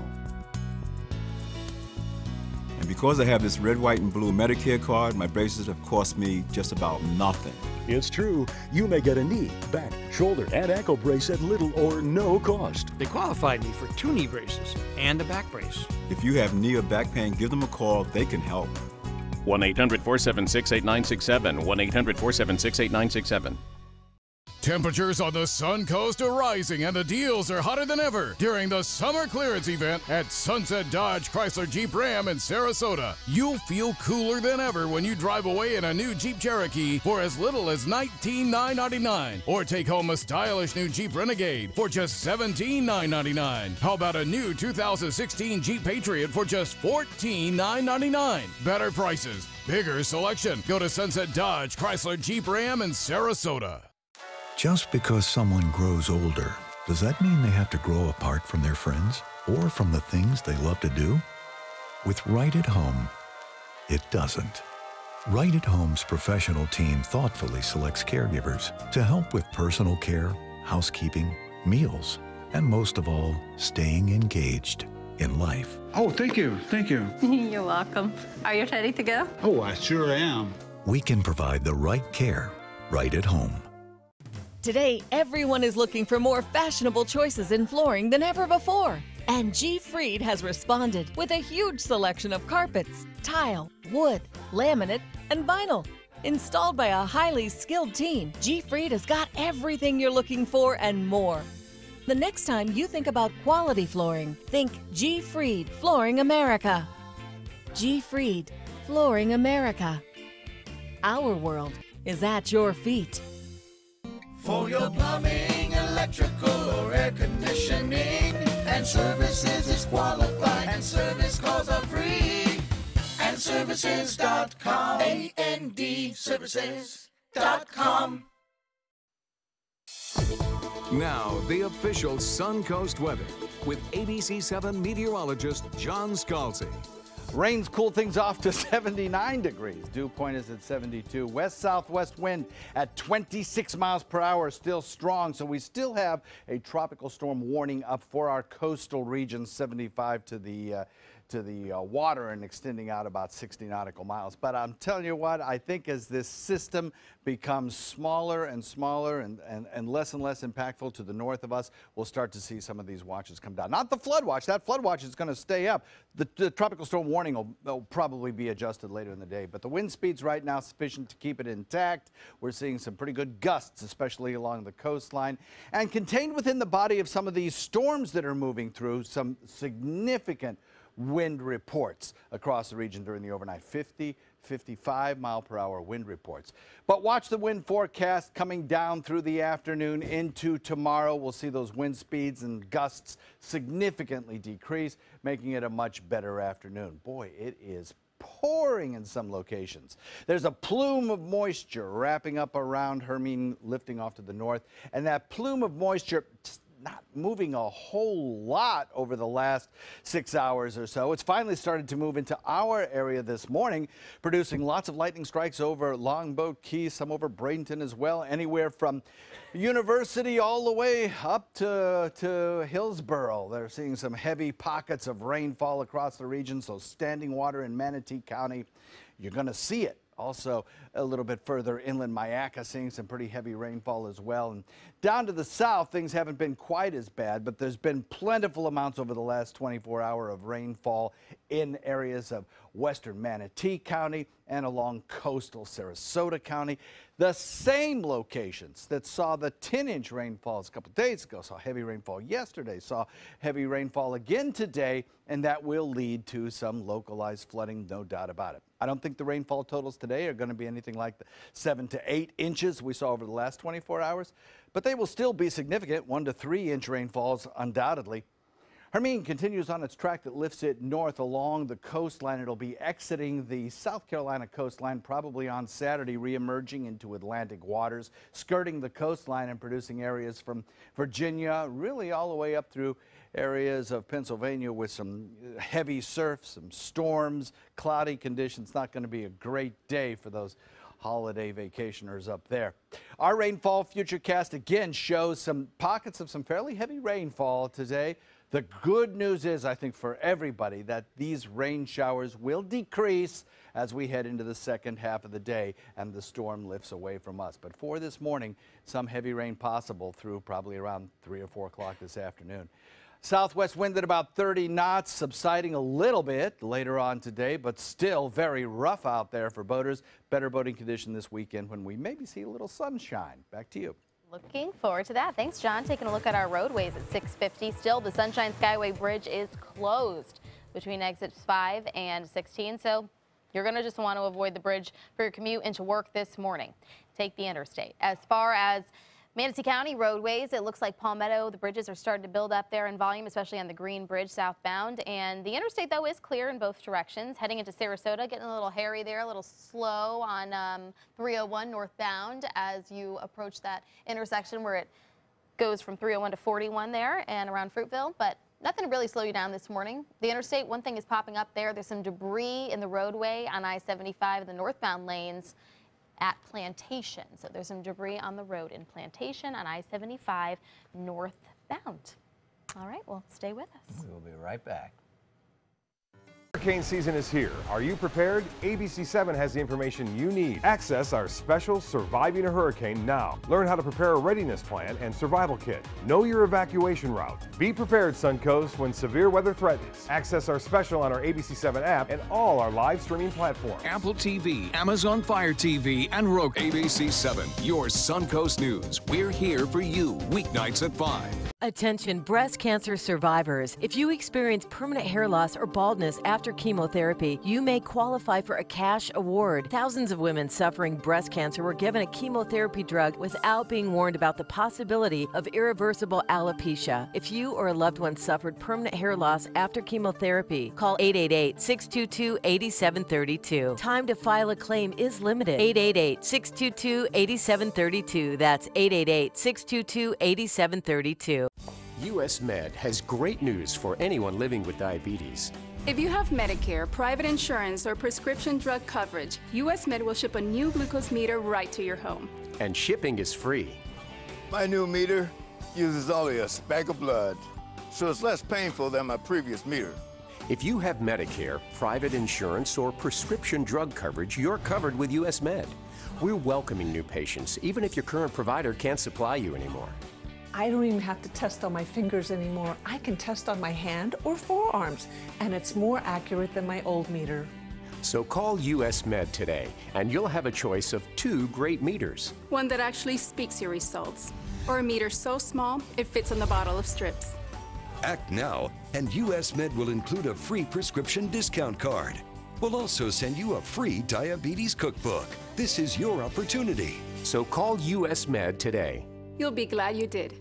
And because I have this red, white, and blue Medicare card, my braces have cost me just about nothing. It's true. You may get a knee, back, shoulder, and ankle brace at little or no cost. They qualified me for 2 knee braces and a back brace. If you have knee or back pain, give them a call. They can help. 1-800-476-8967. 1-800-476-8967. Temperatures on the Suncoast are rising and the deals are hotter than ever during the summer clearance event at Sunset Dodge Chrysler Jeep Ram in Sarasota. You'll feel cooler than ever when you drive away in a new Jeep Cherokee for as little as $19,999, or take home a stylish new Jeep Renegade for just $17,999. How about a new 2016 Jeep Patriot for just $14,999? Better prices, bigger selection. Go to Sunset Dodge Chrysler Jeep Ram in Sarasota. Just because someone grows older, does that mean they have to grow apart from their friends or from the things they love to do? With Right at Home, it doesn't. Right at Home's professional team thoughtfully selects caregivers to help with personal care, housekeeping, meals, and most of all, staying engaged in life. Oh, thank you. Thank you. You're welcome. Are you ready to go? Oh, I sure am. We can provide the right care right at home. Today, everyone is looking for more fashionable choices in flooring than ever before. And G. Fried has responded with a huge selection of carpets, tile, wood, laminate, and vinyl. Installed by a highly skilled team, G. Fried has got everything you're looking for and more. The next time you think about quality flooring, think G. Fried Flooring America. G. Fried Flooring America. Our world is at your feet. For your plumbing, electrical, or air conditioning, and services is qualified, and service calls are free. And services.com, A-N-D, services.com. Now, the official Suncoast weather with ABC7 meteorologist John Scalzi. Rain's cooled things off to 79 degrees. Dew point is at 72. West-southwest wind at 26 miles per hour, still strong. So we still have a tropical storm warning up for our coastal region, 75 to the water and extending out about 60 nautical miles. But I'm telling you what, I think as this system becomes smaller and smaller and less impactful to the north of us, we'll start to see some of these watches come down. Not the flood watch. That flood watch is going to stay up. The tropical storm warning will probably be adjusted later in the day. But the wind speed's right now sufficient to keep it intact. We're seeing some pretty good gusts, especially along the coastline. And contained within the body of some of these storms that are moving through, some significant wind reports across the region during the overnight. 50, 55 mile per hour wind reports. But watch the wind forecast coming down through the afternoon into tomorrow. We'll see those wind speeds and gusts significantly decrease, making it a much better afternoon. Boy, it is pouring in some locations. There's a plume of moisture wrapping up around Hermine, lifting off to the north, and that plume of moisture not moving a whole lot over the last 6 hours or so. It's finally started to move into our area this morning, producing lots of lightning strikes over Longboat Key, some over Bradenton as well, anywhere from University all the way up to Hillsborough. They're seeing some heavy pockets of rainfall across the region, so standing water in Manatee County, you're going to see it. Also, a little bit further inland, Myakka seeing some pretty heavy rainfall as well. And down to the south, things haven't been quite as bad, but there's been plentiful amounts over the last 24 hours of rainfall in areas of western Manatee County and along coastal Sarasota County. The same locations that saw the 10-inch rainfalls a couple days ago saw heavy rainfall yesterday, saw heavy rainfall again today, and that will lead to some localized flooding, no doubt about it. I don't think the rainfall totals today are going to be anything like the 7 to 8 inches we saw over the last 24 hours, but they will still be significant, 1 to 3 inch rainfalls undoubtedly. Hermine continues on its track that lifts it north along the coastline. It'll be exiting the South Carolina coastline probably on Saturday, re-emerging into Atlantic waters, skirting the coastline and producing areas from Virginia, really all the way up through areas of Pennsylvania with some heavy surf, some storms, cloudy conditions. Not going to be a great day for those holiday vacationers up there. Our rainfall futurecast again shows some pockets of some fairly heavy rainfall today. The good news is, I think, for everybody, that these rain showers will decrease as we head into the second half of the day and the storm lifts away from us. But for this morning, some heavy rain possible through probably around 3 or 4 o'clock this afternoon. Southwest wind at about 30 knots, subsiding a little bit later on today, but still very rough out there for boaters. Better boating condition this weekend when we maybe see a little sunshine. Back to you. Looking forward to that. Thanks, John. Taking a look at our roadways at 6:50. Still, the Sunshine Skyway Bridge is closed between exits 5 and 16. So you're going to just want to avoid the bridge for your commute into work this morning. Take the interstate. As far as Manatee County roadways, it looks like Palmetto, the bridges are starting to build up there in volume, especially on the Green Bridge southbound. And the interstate, though, is clear in both directions. Heading into Sarasota, getting a little hairy there, a little slow on 301 northbound as you approach that intersection where it goes from 301 to 41 there and around Fruitville. But nothing to really slow you down this morning. The interstate, one thing is popping up there. There's some debris in the roadway on I-75 in the northbound lanes at Plantation. So there's some debris on the road in Plantation on I-75 northbound. All right, well, stay with us. We'll be right back. Hurricane season is here. Are you prepared? ABC7 has the information you need. Access our special Surviving a Hurricane now. Learn how to prepare a readiness plan and survival kit. Know your evacuation route. Be prepared, Suncoast, when severe weather threatens. Access our special on our ABC7 app and all our live streaming platforms. Apple TV, Amazon Fire TV, and Roku. ABC7, your Suncoast News. We're here for you, weeknights at 5. Attention breast cancer survivors. If you experience permanent hair loss or baldness after chemotherapy, you may qualify for a cash award. Thousands of women suffering breast cancer were given a chemotherapy drug without being warned about the possibility of irreversible alopecia. If you or a loved one suffered permanent hair loss after chemotherapy, call 888-622-8732. Time to file a claim is limited. 888-622-8732. That's 888-622-8732. US Med has great news for anyone living with diabetes. If you have Medicare, private insurance, or prescription drug coverage, US Med will ship a new glucose meter right to your home. And shipping is free. My new meter uses only a speck of blood, so it's less painful than my previous meter. If you have Medicare, private insurance, or prescription drug coverage, you're covered with US Med. We're welcoming new patients, even if your current provider can't supply you anymore. I don't even have to test on my fingers anymore. I can test on my hand or forearms, and it's more accurate than my old meter. So call US Med today, and you'll have a choice of 2 great meters. One that actually speaks your results, or a meter so small it fits on the bottle of strips. Act now, and US Med will include a free prescription discount card. We'll also send you a free diabetes cookbook. This is your opportunity. So call US Med today. You'll be glad you did.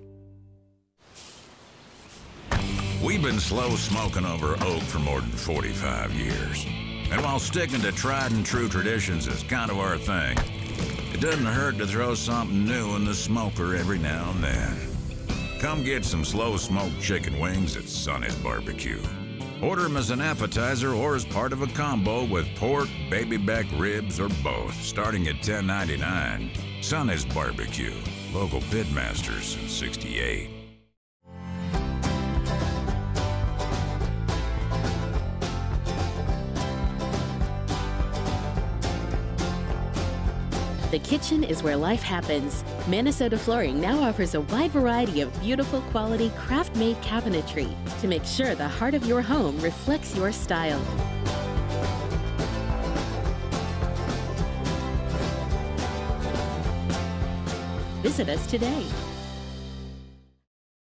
We've been slow smoking over oak for more than 45 years. And while sticking to tried and true traditions is kind of our thing, it doesn't hurt to throw something new in the smoker every now and then. Come get some slow smoked chicken wings at Sonny's Barbecue. Order them as an appetizer or as part of a combo with pork, baby back ribs, or both, starting at $10.99. Sonny's Barbecue. Local pitmasters since '68. The kitchen is where life happens. Minnesota Flooring now offers a wide variety of beautiful quality craft-made cabinetry to make sure the heart of your home reflects your style. Visit us today.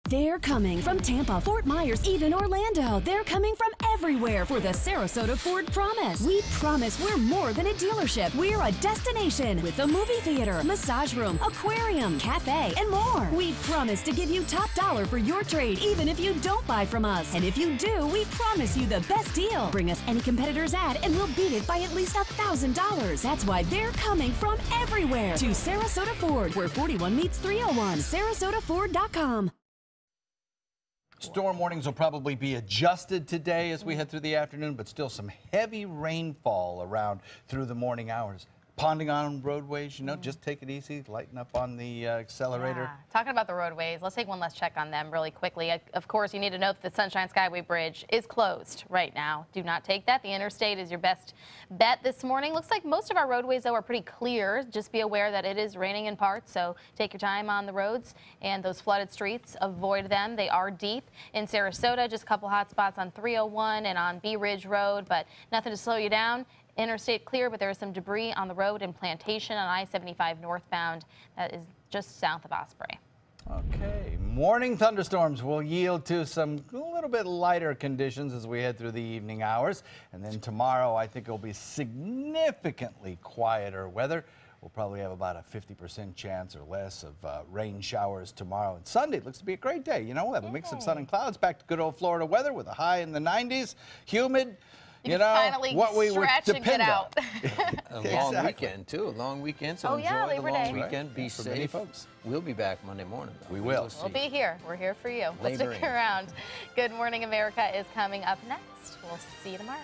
They're coming from Tampa, Fort Myers, even Orlando. They're coming from everywhere. everywhere for the Sarasota Ford Promise. We promise we're more than a dealership. We're a destination with a movie theater, massage room, aquarium, cafe, and more. We promise to give you top dollar for your trade, even if you don't buy from us. And if you do, we promise you the best deal. Bring us any competitor's ad and we'll beat it by at least $1,000. That's why they're coming from everywhere to Sarasota Ford, where 41 meets 301. SarasotaFord.com. Storm warnings will probably be adjusted today as we head through the afternoon, but still some heavy rainfall around through the morning hours. Ponding on roadways, you know, just take it easy, lighten up on the accelerator. Yeah. Talking about the roadways, let's take one last check on them really quickly. Of course, you need to know that the Sunshine Skyway Bridge is closed right now. Do not take that. The interstate is your best bet this morning. Looks like most of our roadways, though, are pretty clear. Just be aware that it is raining in parts, so take your time on the roads and those flooded streets. Avoid them. They are deep. In Sarasota, just a couple hot spots on 301 and on Bee Ridge Road, but nothing to slow you down. Interstate clear, but there is some debris on the road in Plantation on I-75 northbound. That is just south of Osprey. Okay, morning thunderstorms will yield to some a little bit lighter conditions as we head through the evening hours. And then tomorrow, I think it'll be significantly quieter weather. We'll probably have about a 50% chance or less of rain showers tomorrow. And Sunday looks to be a great day. You know, we'll have a mix of sun and clouds, back to good old Florida weather with a high in the 90s, humid. You know, finally what we would depend on. A long weekend, too. A long weekend, so enjoy the long weekend. Be safe. Folks. We'll be back Monday morning, though. We will. We'll be here. We're here for you. Let's stick around. Good Morning America is coming up next. We'll see you tomorrow.